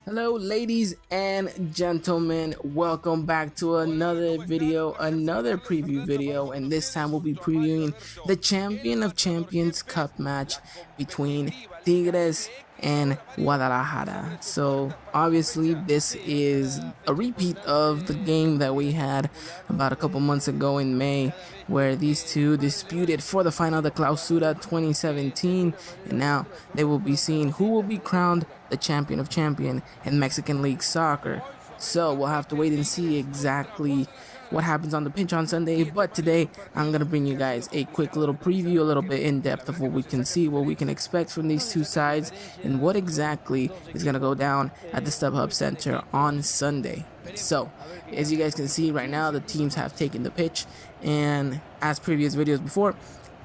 Hello ladies and gentlemen, welcome back to another video, another preview video, and this time we'll be previewing the Champion of Champions Cup match between Tigres and Guadalajara. So obviously this is a repeat of the game that we had about a couple months ago in May, where these two disputed for the final of the Clausura 2017, and now they will be seeing who will be crowned the champion of champion in Mexican League Soccer. So we'll have to wait and see exactly what happens on the pitch on Sunday, but today I'm going to bring you guys a quick little preview, a little bit in depth of what we can see, what we can expect from these two sides, and what exactly is going to go down at the StubHub Center on Sunday. So, as you guys can see right now, the teams have taken the pitch, and as previous videos before,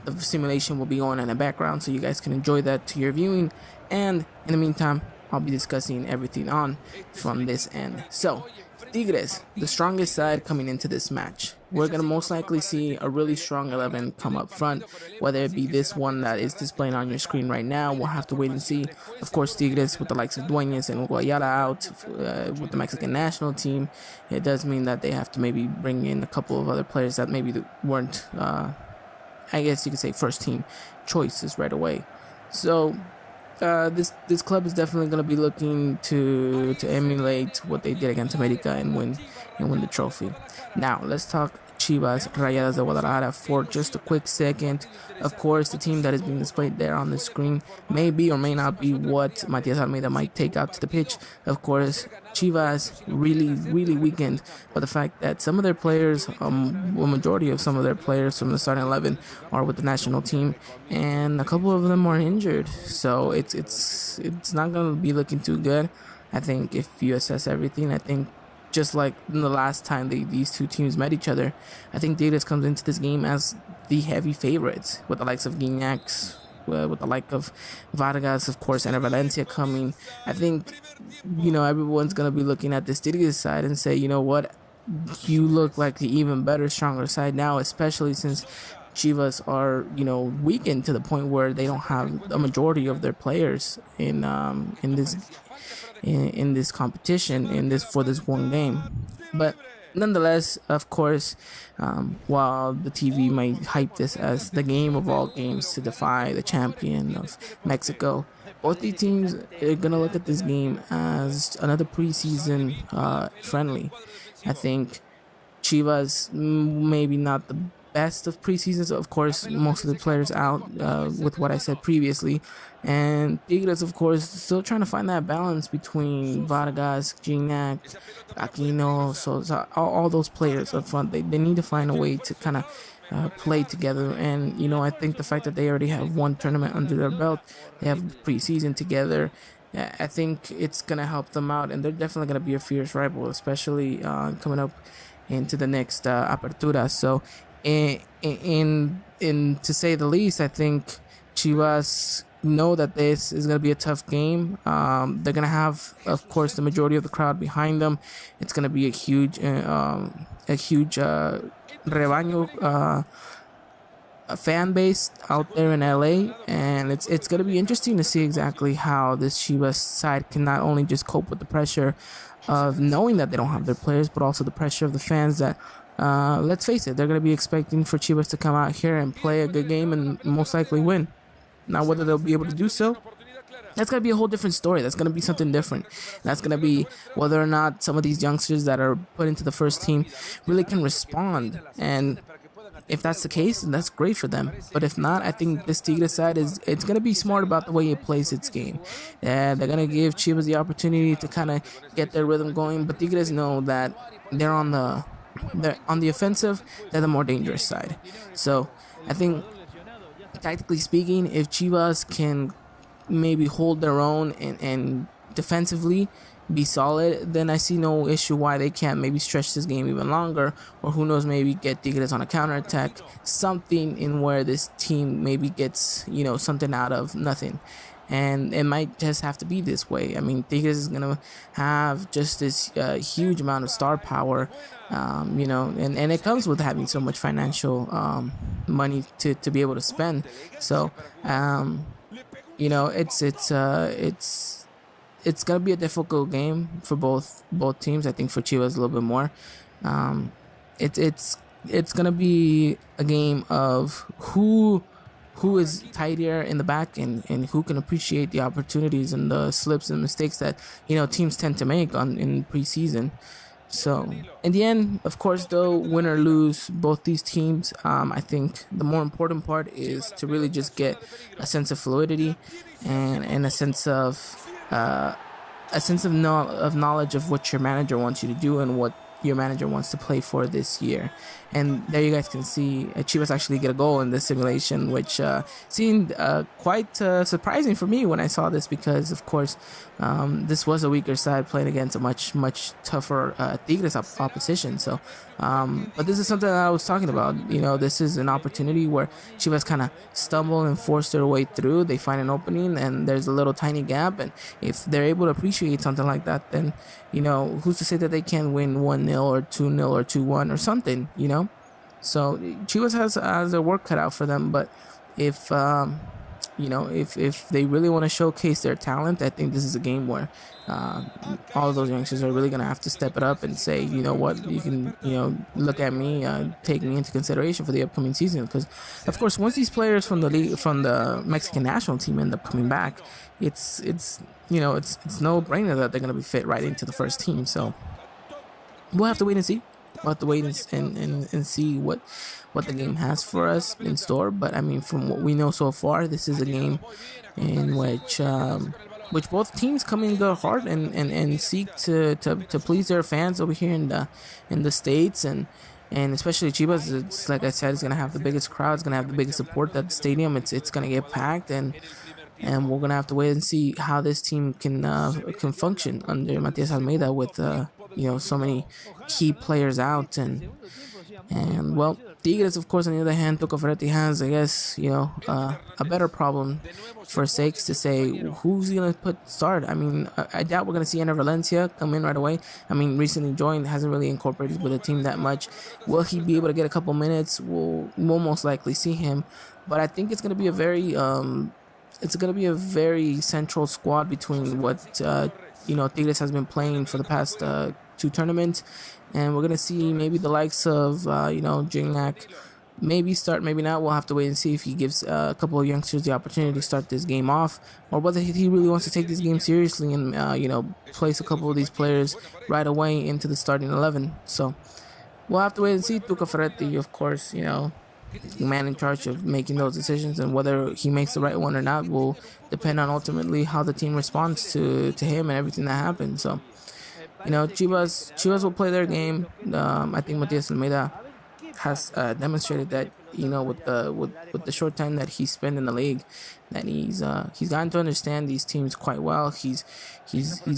the simulation will be on in the background so you guys can enjoy that to your viewing, and in the meantime I'll be discussing everything on from this end. So Tigres, the strongest side coming into this match. We're going to most likely see a really strong 11 come up front, whether it be this one that is displaying on your screen right now. We'll have to wait and see. Of course, Tigres with the likes of Dueñas and Guayala out with the Mexican national team, it does mean that they have to maybe bring in a couple of other players that maybe weren't, I guess you could say, first team choices right away. So this club is definitely going to be looking to emulate what they did against America and win the trophy. Now let's talk Chivas Rayadas de Guadalajara for just a quick second. Of course, the team that is being displayed there on the screen may be or may not be what Matias Almeida might take out to the pitch. Of course, Chivas really weakened by the fact that some of their players, a majority of some of their players from the starting 11 are with the national team, and a couple of them are injured. So it's not going to be looking too good. I think if you assess everything, I think just like in the last time these two teams met each other, I think Tigres comes into this game as the heavy favorites, with the likes of Guignac, with the like of Vargas, of course, and Valencia coming. I think, everyone's going to be looking at this Tigres side and say, you know what, you look like the even better, stronger side now, especially since Chivas are, weakened to the point where they don't have a majority of their players in this competition for this one game. But nonetheless, of course, while the TV might hype this as the game of all games to defy the champion of Mexico, both these teams are gonna look at this game as another preseason friendly. I think Chivas maybe not the best of preseasons. Of course, most of the players out with what I said previously, and Tigres, of course, still trying to find that balance between Vargas, Gignac, Aquino, so all those players up front. They need to find a way to kind of play together, and I think the fact that they already have one tournament under their belt, they have preseason together, I think it's gonna help them out, and they're definitely gonna be a fierce rival, especially coming up into the next Apertura. So in to say the least, I think Chivas know that this is going to be a tough game. They're going to have, of course, the majority of the crowd behind them. It's going to be a huge rebaño, a fan base out there in LA, and it's going to be interesting to see exactly how this Chivas side can not only just cope with the pressure of knowing that they don't have their players, but also the pressure of the fans that, let's face it, they're going to be expecting for Chivas to come out here and play a good game and most likely win. Now, whether they'll be able to do so, that's going to be a whole different story. That's going to be something different. That's going to be whether or not some of these youngsters that are put into the first team really can respond. And if that's the case, then that's great for them. But if not, I think this Tigres side it's going to be smart about the way it plays its game. They're going to give Chivas the opportunity to kind of get their rhythm going. But Tigres know that they're on the offensive. They're the more dangerous side. So I think, tactically speaking, if Chivas can maybe hold their own and defensively be solid, then I see no issue why they can't maybe stretch this game even longer, or who knows, maybe get Tigres on a counterattack, something in where this team maybe gets something out of nothing. And it might just have to be this way. I mean, Tigres is going to have just this huge amount of star power, and it comes with having so much financial money to be able to spend. So, it's it's gonna be a difficult game for both teams. I think for Chivas a little bit more. Um, it's gonna be a game of who is tidier in the back, and who can appreciate the opportunities and the slips and mistakes that teams tend to make in preseason. So in the end, of course, though, win or lose both these teams, I think the more important part is to really just get a sense of fluidity and a sense of knowledge of what your manager wants you to do and what your manager wants to play for this year. And there you guys can see Chivas actually get a goal in this simulation, which seemed quite surprising for me when I saw this, because of course this was a weaker side playing against a much tougher Tigres opposition. So but this is something that I was talking about. This is an opportunity where Chivas kind of stumble and force their way through. They find an opening and there's a little tiny gap, and if they're able to appreciate something like that, then who's to say that they can't win 1-0 or 2-0 or 2-1 or something. So Chivas has their work cut out for them, but if if they really want to showcase their talent, I think this is a game where all of those youngsters are really gonna have to step it up and say, you know what, you can look at me, take me into consideration for the upcoming season. Because of course, once these players from the Mexican national team end up coming back, it's no brainer that they're gonna be fit right into the first team. So we'll have to wait and see. We'll have to wait and see what the game has for us in store. But I mean, from what we know so far, this is a game in which both teams come in go hard and seek to please their fans over here in the States, and especially Chivas. It's like I said, it's gonna have the biggest crowd, it's gonna have the biggest support at the stadium. It's gonna get packed, and we're gonna have to wait and see how this team can function under Matias Almeida with so many key players out, and well, Tigres, of course, on the other hand, Tuca Ferretti has, I guess, a better problem for sakes to say who's gonna start. I mean, I doubt we're gonna see Ana Valencia come in right away. I mean, recently joined, hasn't really incorporated with the team that much. Will he be able to get a couple minutes? We'll most likely see him, but I think it's gonna be a very central squad between what Tigres has been playing for the past 2 tournaments, and we're gonna see maybe the likes of Gignac maybe start, maybe not. We'll have to wait and see if he gives a couple of youngsters the opportunity to start this game off, or whether he really wants to take this game seriously and place a couple of these players right away into the starting 11. So we'll have to wait and see. Tuca Ferretti, of course, the man in charge of making those decisions, and whether he makes the right one or not will depend on ultimately how the team responds to him and everything that happens. So Chivas will play their game. I think Matias Almeida has demonstrated that with the short time that he spent in the league, that he's gotten to understand these teams quite well. He's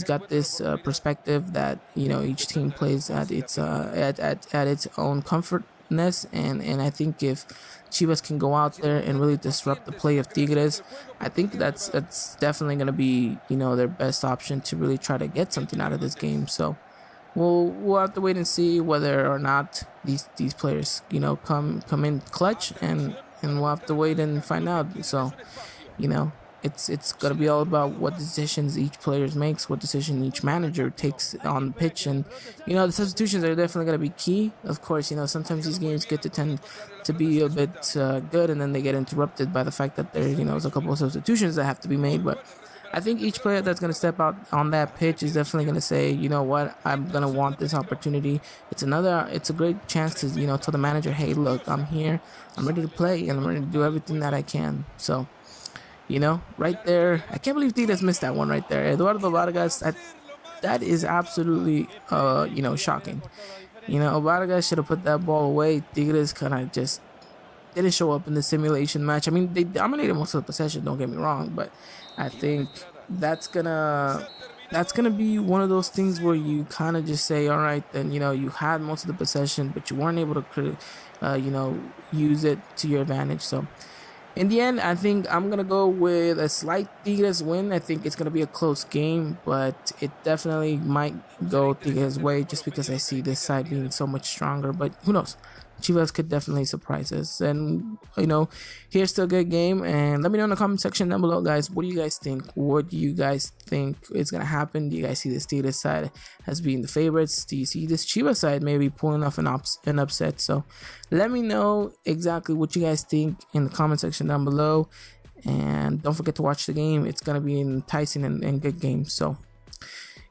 got this perspective that each team plays at its own comfortness, and I think if Chivas can go out there and really disrupt the play of Tigres, I think that's definitely going to be their best option to really try to get something out of this game. So we'll have to wait and see whether or not these players come in clutch, and we'll have to wait and find out. So it's gonna be all about what decisions each player makes, what decision each manager takes on the pitch, and the substitutions are definitely gonna be key. Of course, sometimes these games tend to be a bit good, and then they get interrupted by the fact that there's a couple of substitutions that have to be made. But I think each player that's going to step out on that pitch is definitely going to say, you know what, I'm going to want this opportunity. It's a great chance to, tell the manager, hey, look, I'm here, I'm ready to play, and I'm ready to do everything that I can. So, right there, I can't believe Tigres missed that one right there. Eduardo Vargas, that is absolutely, shocking. Vargas should have put that ball away. Tigres kind of just didn't show up in the simulation match. I mean, they dominated most of the possession, don't get me wrong, but I think that's gonna be one of those things where you kind of just say, all right, then you had most of the possession, but you weren't able to use it to your advantage. So in the end, I think I'm gonna go with a slight Tigres win. I think it's gonna be a close game, but it definitely might go Tigres' way just because I see this side being so much stronger. But who knows? Chivas could definitely surprise us. And here's to a good game. And let me know in the comment section down below, guys. What do you guys think? What do you guys think is gonna happen? Do you guys see the Tigres side as being the favorites? Do you see this Chivas side maybe pulling off an upset? So let me know exactly what you guys think in the comment section down below. And don't forget to watch the game. It's gonna be an enticing and good game. So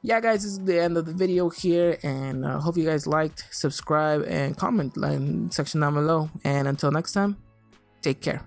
yeah, guys, this is the end of the video here, and hope you guys liked. Subscribe and comment in the section down below. And until next time, take care.